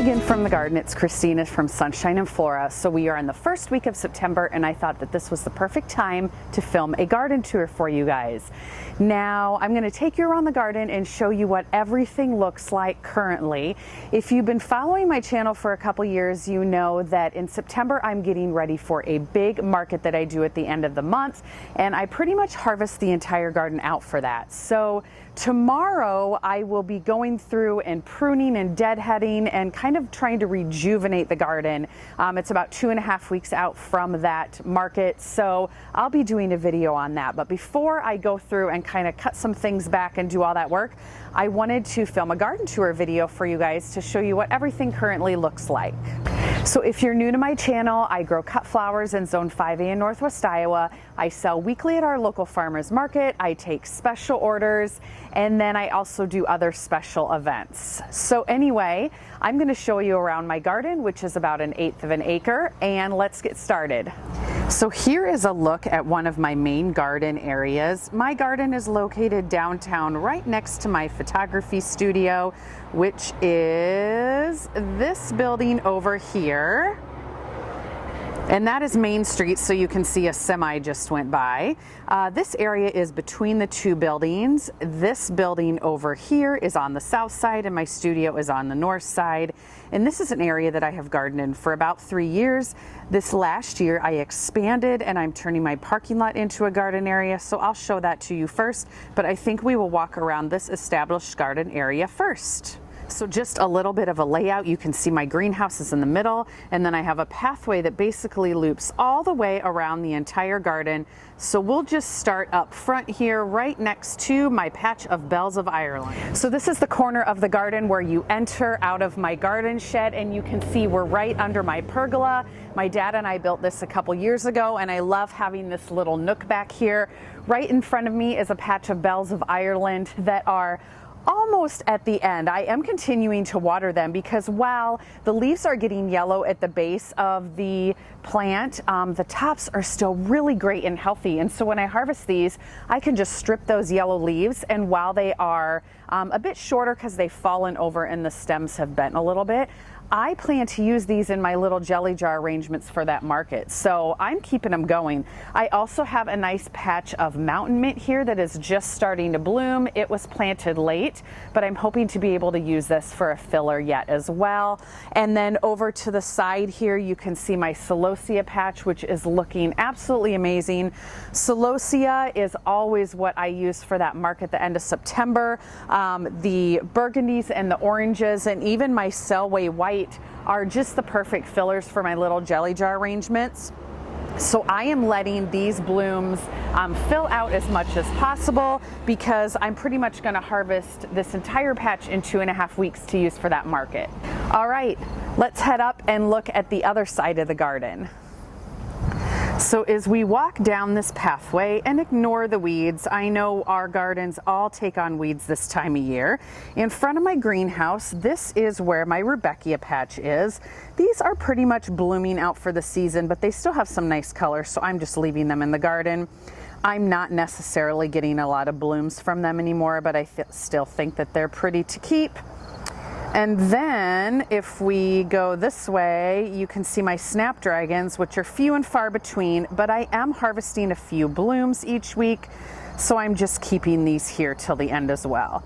again from the garden. It's Christina from Sunshine and Flora. So we are in the first week of September, and I thought that this was the perfect time to film a garden tour for you guys. Now I'm going to take you around the garden and show you what everything looks like currently. If you've been following my channel for a couple years, you know that in September I'm getting ready for a big market that I do at the end of the month, and I pretty much harvest the entire garden out for that. So tomorrow I will be going through and pruning and deadheading and kind of trying to rejuvenate the garden. It's about 2.5 weeks out from that market, so I'll be doing a video on that. But before I go through and kind of cut some things back and do all that work, I wanted to film a garden tour video for you guys to show you what everything currently looks like. So if you're new to my channel, I grow cut flowers in Zone 5A in Northwest Iowa. I sell weekly at our local farmers market. I take special orders, and then I also do other special events. So anyway, I'm going to show you around my garden, which is about 1/8 of an acre, and let's get started. So here is a look at one of my main garden areas. My garden is located downtown right next to my photography studio, which is this building over here. And that is Main Street, so you can see a semi just went by. This area is between the two buildings. This building over here is on the south side, and my studio is on the north side. And this is an area that I have gardened in for about 3 years. This last year I expanded, and I'm turning my parking lot into a garden area, so I'll show that to you first. But I think we will walk around this established garden area first. So just a little bit of a layout. You can see my greenhouse is in the middle, and then I have a pathway that basically loops all the way around the entire garden. So we'll just start up front here right next to my patch of bells of Ireland. So this is the corner of the garden where you enter out of my garden shed, and you can see we're right under my pergola. My dad and I built this a couple years ago, and I love having this little nook back here. Right in front of me is a patch of bells of Ireland that are almost at the end. I am continuing to water them because while the leaves are getting yellow at the base of the plant, the tops are still really great and healthy. And so when I harvest these, I can just strip those yellow leaves, and while they are a bit shorter because they've fallen over and the stems have bent a little bit, I plan to use these in my little jelly jar arrangements for that market. So I'm keeping them going. I also have a nice patch of mountain mint here that is just starting to bloom. It was planted late, but I'm hoping to be able to use this for a filler yet as well. And then over to the side here, you can see my celosia patch, which is looking absolutely amazing. Celosia is always what I use for that market at the end of September. The burgundies and the oranges and even my Selway white are just the perfect fillers for my little jelly jar arrangements. So I am letting these blooms fill out as much as possible because I'm pretty much going to harvest this entire patch in 2.5 weeks to use for that market. All right, let's head up and look at the other side of the garden. So as we walk down this pathway, and ignore the weeds, I know our gardens all take on weeds this time of year. In front of my greenhouse, this is where my Rudbeckia patch is. These are pretty much blooming out for the season, but they still have some nice color, so I'm just leaving them in the garden. I'm not necessarily getting a lot of blooms from them anymore, but I still think that they're pretty to keep. And then if we go this way, you can see my snapdragons, which are few and far between, but I am harvesting a few blooms each week, so I'm just keeping these here till the end as well.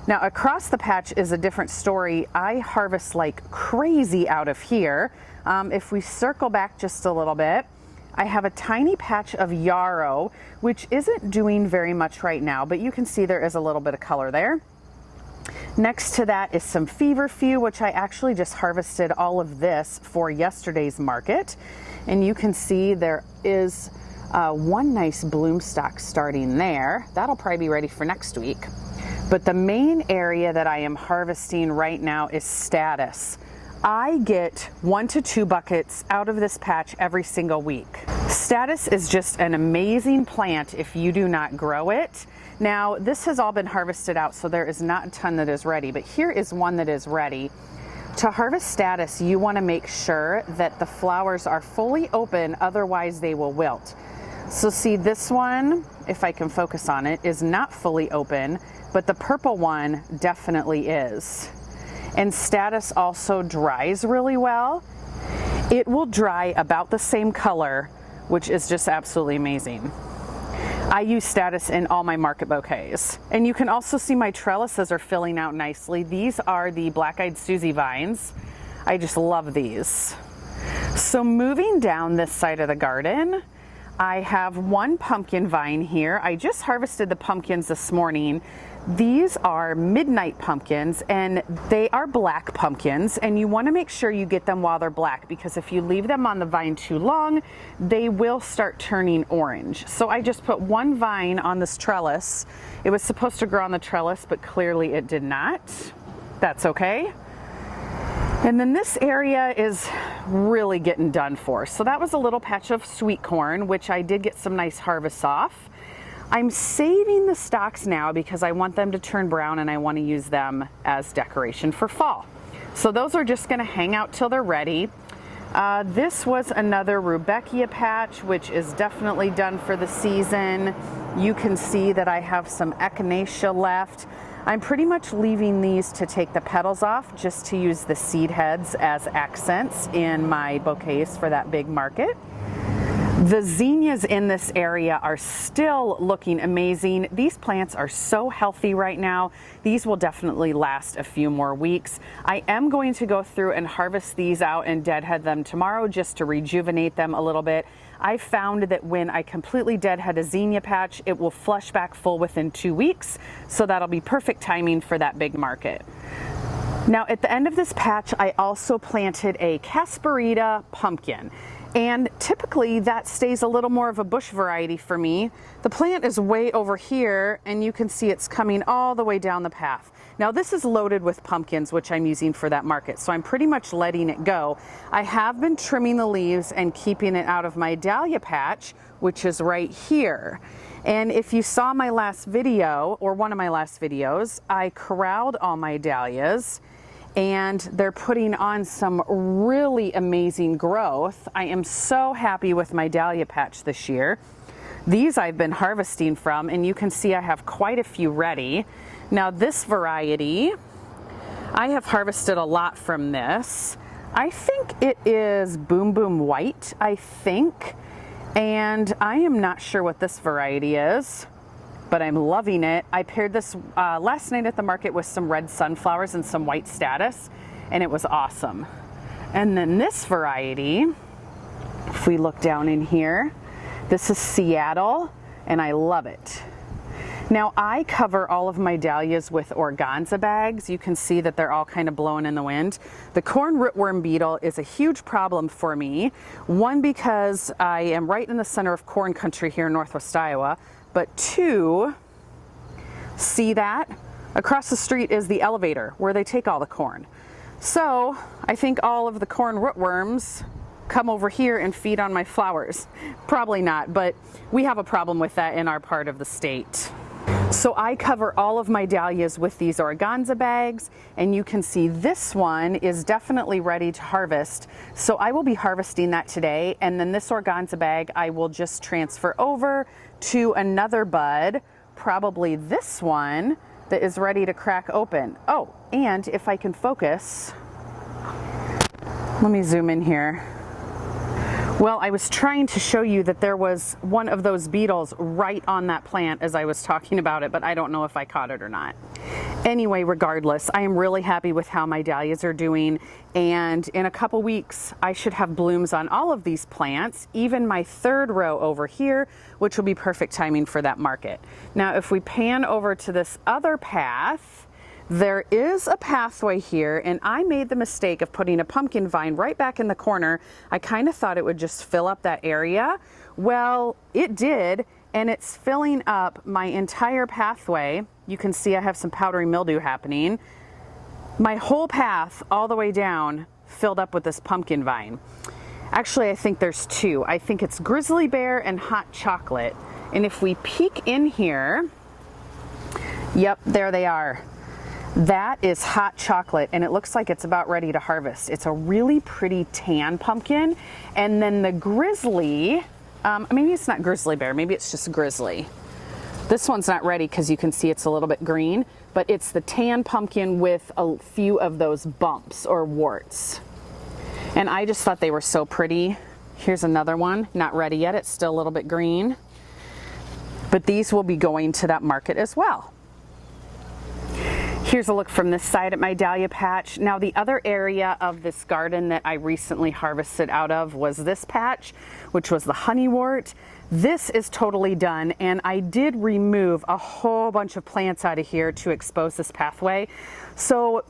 Now across the patch is a different story. I harvest like crazy out of here. If we circle back just a little bit, I have a tiny patch of yarrow, which isn't doing very much right now, but you can see there is a little bit of color there. Next to that is some feverfew, which I actually just harvested all of this for yesterday's market. And you can see there is one nice bloom stalk starting there. That'll probably be ready for next week. But the main area that I am harvesting right now is statice. I get 1 to 2 buckets out of this patch every single week. Statice is just an amazing plant if you do not grow it. Now, this has all been harvested out, so there is not a ton that is ready, but here is one that is ready. To harvest statice, you want to make sure that the flowers are fully open, otherwise they will wilt. So see, this one, if I can focus on it, is not fully open, but the purple one definitely is. and Status also dries really well. It will dry about the same color, which is just absolutely amazing. I use Status in all my market bouquets. And you can also see my trellises are filling out nicely. These are the Black-Eyed Susie vines. I just love these. So moving down this side of the garden, I have one pumpkin vine here. I just harvested the pumpkins this morning. These are midnight pumpkins, and they are black pumpkins, and you want to make sure you get them while they're black, because if you leave them on the vine too long, they will start turning orange. So I just put one vine on this trellis. It was supposed to grow on the trellis, but clearly it did not. That's okay. And then this area is really getting done for. So that was a little patch of sweet corn, which I did get some nice harvests off. I'm saving the stalks now because I want them to turn brown and I want to use them as decoration for fall. So those are just going to hang out till they're ready. This was another Rudbeckia patch, which is definitely done for the season. You can see that I have some echinacea left. I'm pretty much leaving these to take the petals off just to use the seed heads as accents in my bouquets for that big market. The zinnias in this area are still looking amazing. These plants are so healthy right now. These will definitely last a few more weeks. I am going to go through and harvest these out and deadhead them tomorrow just to rejuvenate them a little bit. I found that when I completely deadhead a zinnia patch, it will flush back full within 2 weeks. So that'll be perfect timing for that big market. Now at the end of this patch, I also planted a Casperita pumpkin. And typically that stays a little more of a bush variety for me. The plant is way over here and you can see it's coming all the way down the path. Now this is loaded with pumpkins, which I'm using for that market, so I'm pretty much letting it go. I have been trimming the leaves and keeping it out of my dahlia patch, which is right here. And if you saw my last video, or one of my last videos, I corralled all my dahlias and they're putting on some really amazing growth. I am so happy with my dahlia patch this year. These I've been harvesting from, and you can see I have quite a few ready. Now this variety, I have harvested a lot from this. I think it is Boom Boom White, I think. And I am not sure what this variety is, but I'm loving it. I paired this last night at the market with some red sunflowers and some white Status, and it was awesome. And then this variety, if we look down in here, this is Seattle, and I love it. Now I cover all of my dahlias with organza bags. You can see that they're all kind of blowing in the wind. The corn rootworm beetle is a huge problem for me. One, because I am right in the center of corn country here in Northwest Iowa, but two, see that? Across the street is the elevator where they take all the corn. So I think all of the corn rootworms come over here and feed on my flowers. Probably not, but we have a problem with that in our part of the state. So I cover all of my dahlias with these organza bags, and you can see this one is definitely ready to harvest. So I will be harvesting that today, and then this organza bag I will just transfer over to another bud, probably this one that is ready to crack open. Oh, and if I can focus, let me zoom in here. Well, I was trying to show you that there was one of those beetles right on that plant as I was talking about it, but I don't know if I caught it or not. Anyway, regardless, I am really happy with how my dahlias are doing, and in a couple weeks I should have blooms on all of these plants, even my third row over here, which will be perfect timing for that market. Now, if we pan over to this other path, there is a pathway here, and I made the mistake of putting a pumpkin vine right back in the corner. I kind of thought it would just fill up that area. Well, it did, and it's filling up my entire pathway. You can see I have some powdery mildew happening. My whole path all the way down filled up with this pumpkin vine. Actually, I think there's two. I think it's Grizzly Bear and Hot Chocolate. And if we peek in here, yep, there they are. That is Hot Chocolate, and it looks like it's about ready to harvest. It's a really pretty tan pumpkin. And then the Grizzly, maybe it's not Grizzly Bear, maybe it's just Grizzly. This one's not ready because you can see it's a little bit green, but it's the tan pumpkin with a few of those bumps or warts. And I just thought they were so pretty. Here's another one, not ready yet. It's still a little bit green, but these will be going to that market as well. Here's a look from this side at my dahlia patch. Now the other area of this garden that I recently harvested out of was this patch, which was the honeywort. This is totally done, and I did remove a whole bunch of plants out of here to expose this pathway. So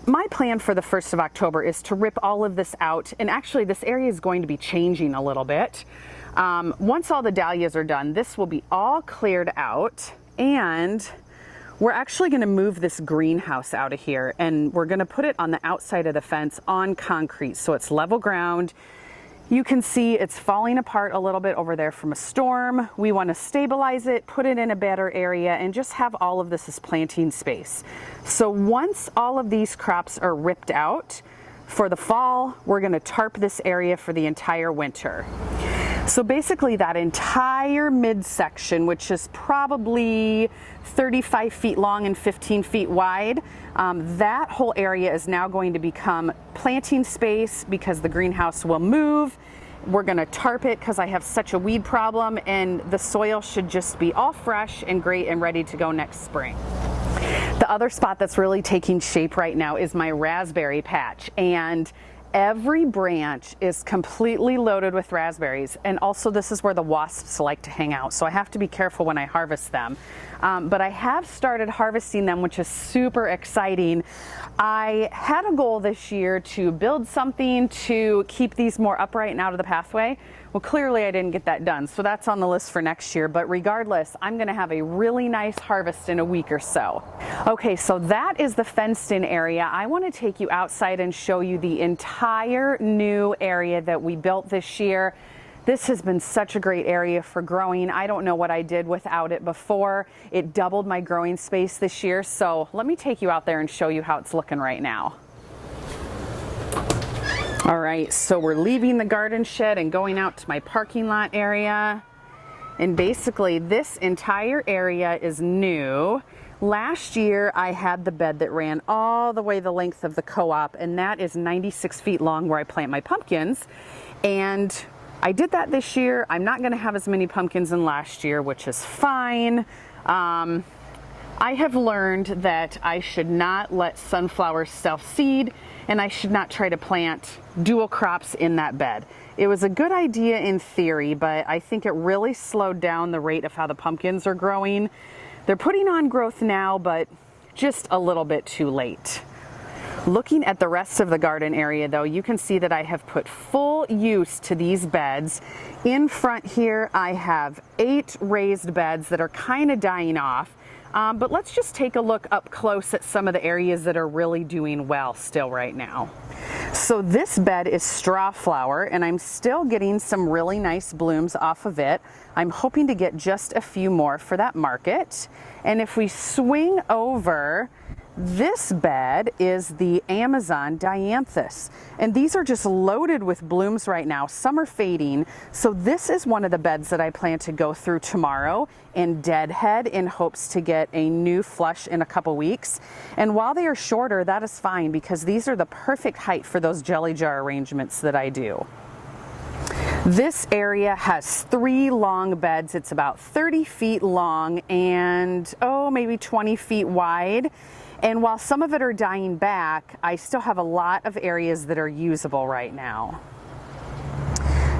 my plan for the 1st of October is to rip all of this out, and actually this area is going to be changing a little bit. Once all the dahlias are done, this will be all cleared out, and we're actually going to move this greenhouse out of here, and we're going to put it on the outside of the fence on concrete, so it's level ground. You can see it's falling apart a little bit over there from a storm. We want to stabilize it, put it in a better area, and just have all of this as planting space. So once all of these crops are ripped out for the fall, we're going to tarp this area for the entire winter. So basically that entire midsection, which is probably 35 feet long and 15 feet wide, that whole area is now going to become planting space because the greenhouse will move. We're going to tarp it because I have such a weed problem, and the soil should just be all fresh and great and ready to go next spring. The other spot that's really taking shape right now is my raspberry patch, and every branch is completely loaded with raspberries, and also this is where the wasps like to hang out, so I have to be careful when I harvest them. But I have started harvesting them, which is super exciting. I had a goal this year to build something to keep these more upright and out of the pathway. Well, clearly I didn't get that done, so that's on the list for next year, but regardless, I'm gonna have a really nice harvest in a week or so. Okay, so that is the fenced-in area. I wanna take you outside and show you the entire new area that we built this year. This has been such a great area for growing. I don't know what I did without it before. It doubled my growing space this year, so let me take you out there and show you how it's looking right now. All right, so we're leaving the garden shed and going out to my parking lot area. And basically this entire area is new. Last year I had the bed that ran all the way the length of the co-op, and that is 96 feet long where I plant my pumpkins. And I did that this year. I'm not gonna have as many pumpkins in last year, which is fine. I have learned that I should not let sunflowers self-seed, and I should not try to plant dual crops in that bed. It was a good idea in theory, but I think it really slowed down the rate of how the pumpkins are growing. They're putting on growth now, but just a little bit too late. Looking at the rest of the garden area though, you can see that I have put full use to these beds. In front here, I have 8 raised beds that are kind of dying off. But let's just take a look up close at some of the areas that are really doing well still right now. So this bed is straw flower, and I'm still getting some really nice blooms off of it. I'm hoping to get just a few more for that market. And if we swing over, this bed is the Amazon dianthus, and these are just loaded with blooms right now. Some are fading, so this is one of the beds that I plan to go through tomorrow and deadhead in hopes to get a new flush in a couple weeks. And while they are shorter, that is fine because these are the perfect height for those jelly jar arrangements that I do. This area has 3 long beds. It's about 30 feet long and maybe 20 feet wide. And while some of it are dying back, I still have a lot of areas that are usable right now.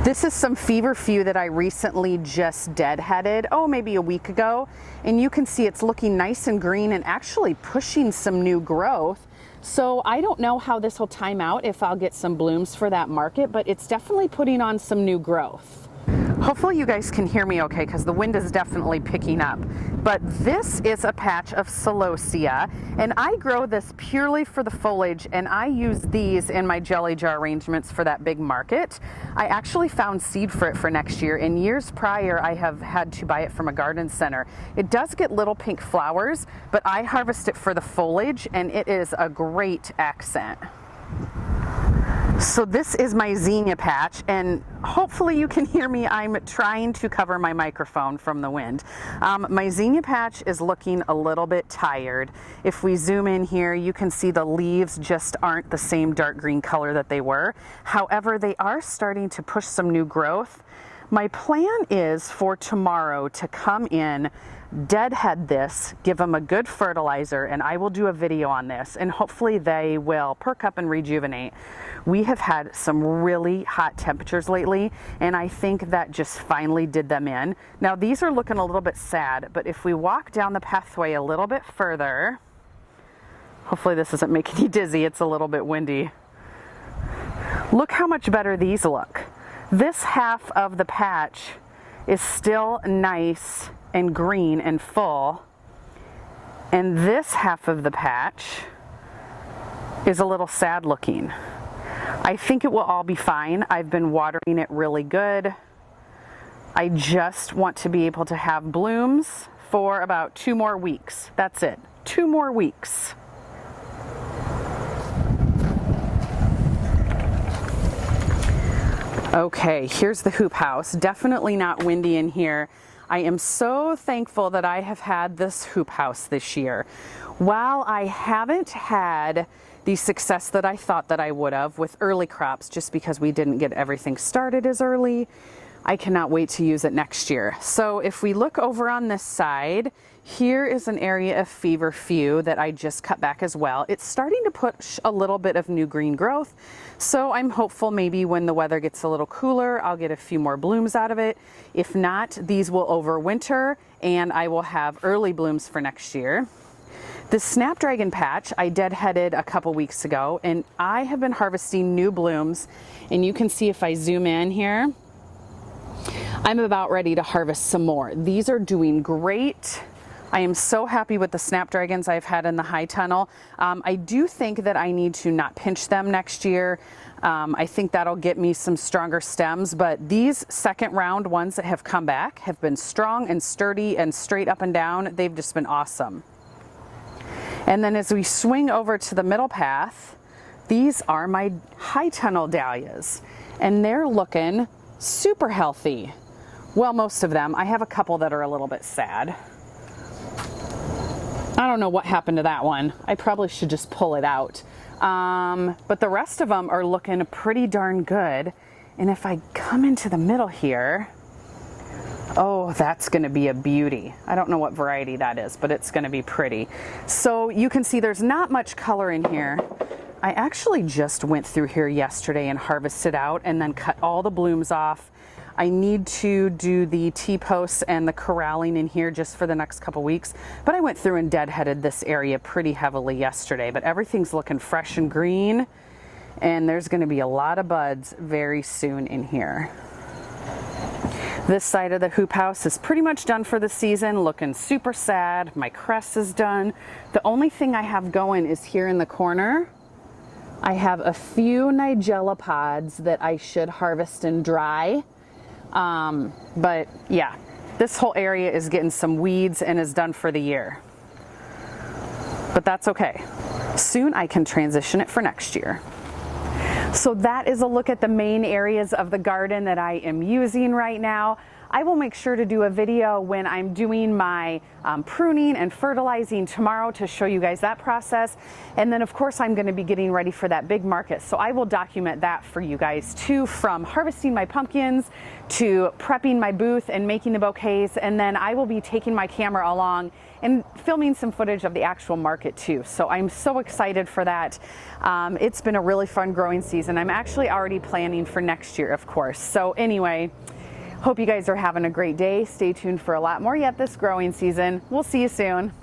This is some feverfew that I recently just deadheaded, maybe a week ago. And you can see it's looking nice and green and actually pushing some new growth. So I don't know how this will time out, if I'll get some blooms for that market, but it's definitely putting on some new growth. Hopefully you guys can hear me okay because the wind is definitely picking up. But this is a patch of celosia, and I grow this purely for the foliage, and I use these in my jelly jar arrangements for that big market. I actually found seed for it for next year. In years prior, I have had to buy it from a garden center. It does get little pink flowers, but I harvest it for the foliage, and it is a great accent. So this is my zinnia patch, and hopefully you can hear me. I'm trying to cover my microphone from the wind. My zinnia patch is looking a little bit tired. If we zoom in here, you can see the leaves just aren't the same dark green color that they were. However, they are starting to push some new growth. My plan is for tomorrow to come in, deadhead this, give them a good fertilizer, and I will do a video on this, and hopefully they will perk up and rejuvenate. We have had some really hot temperatures lately, and I think that just finally did them in. Now these are looking a little bit sad, but if we walk down the pathway a little bit further, hopefully this doesn't make you dizzy, it's a little bit windy. Look how much better these look. This half of the patch is still nice and green and full, and this half of the patch is a little sad looking. I think it will all be fine. I've been watering it really good. I just want to be able to have blooms for about 2 more weeks. That's it, 2 more weeks. Okay, here's the hoop house. Definitely not windy in here. I am so thankful that I have had this hoop house this year. While I haven't had the success that I thought that I would have with early crops, just because we didn't get everything started as early, I cannot wait to use it next year. So if we look over on this side, here is an area of feverfew that I just cut back as well. It's starting to push a little bit of new green growth, so I'm hopeful maybe when the weather gets a little cooler, I'll get a few more blooms out of it. If not, these will overwinter and I will have early blooms for next year. The snapdragon patch I deadheaded a couple weeks ago, and I have been harvesting new blooms, and you can see if I zoom in here, I'm about ready to harvest some more. These are doing great. I am so happy with the snapdragons I've had in the high tunnel. I do think that I need to not pinch them next year. I think that'll get me some stronger stems, but these second round ones that have come back have been strong and sturdy and straight up and down. They've just been awesome. And then as we swing over to the middle path, these are my high tunnel dahlias, and they're looking super healthy. Well, most of them. I have a couple that are a little bit sad. I don't know what happened to that one. I probably should just pull it out. But the rest of them are looking pretty darn good. And if I come into the middle here, oh, that's going to be a beauty. I don't know what variety that is, but it's going to be pretty. So you can see there's not much color in here. I actually just went through here yesterday and harvested out and then cut all the blooms off. I need to do the T-posts and the corralling in here just for the next couple weeks, but I went through and deadheaded this area pretty heavily yesterday, but everything's looking fresh and green, and there's going to be a lot of buds very soon in here. This side of the hoop house is pretty much done for the season, looking super sad. My cress is done. The only thing I have going is here in the corner. I have a few nigella pods that I should harvest and dry. But yeah, this whole area is getting some weeds and is done for the year. But that's okay. Soon I can transition it for next year. So that is a look at the main areas of the garden that I am using right now. I will make sure to do a video when I'm doing my pruning and fertilizing tomorrow to show you guys that process. And then of course I'm going to be getting ready for that big market. So I will document that for you guys too, from harvesting my pumpkins to prepping my booth and making the bouquets. And then I will be taking my camera along and filming some footage of the actual market too. So I'm so excited for that. It's been a really fun growing season. I'm actually already planning for next year, of course. So anyway, hope you guys are having a great day. Stay tuned for a lot more yet this growing season. We'll see you soon.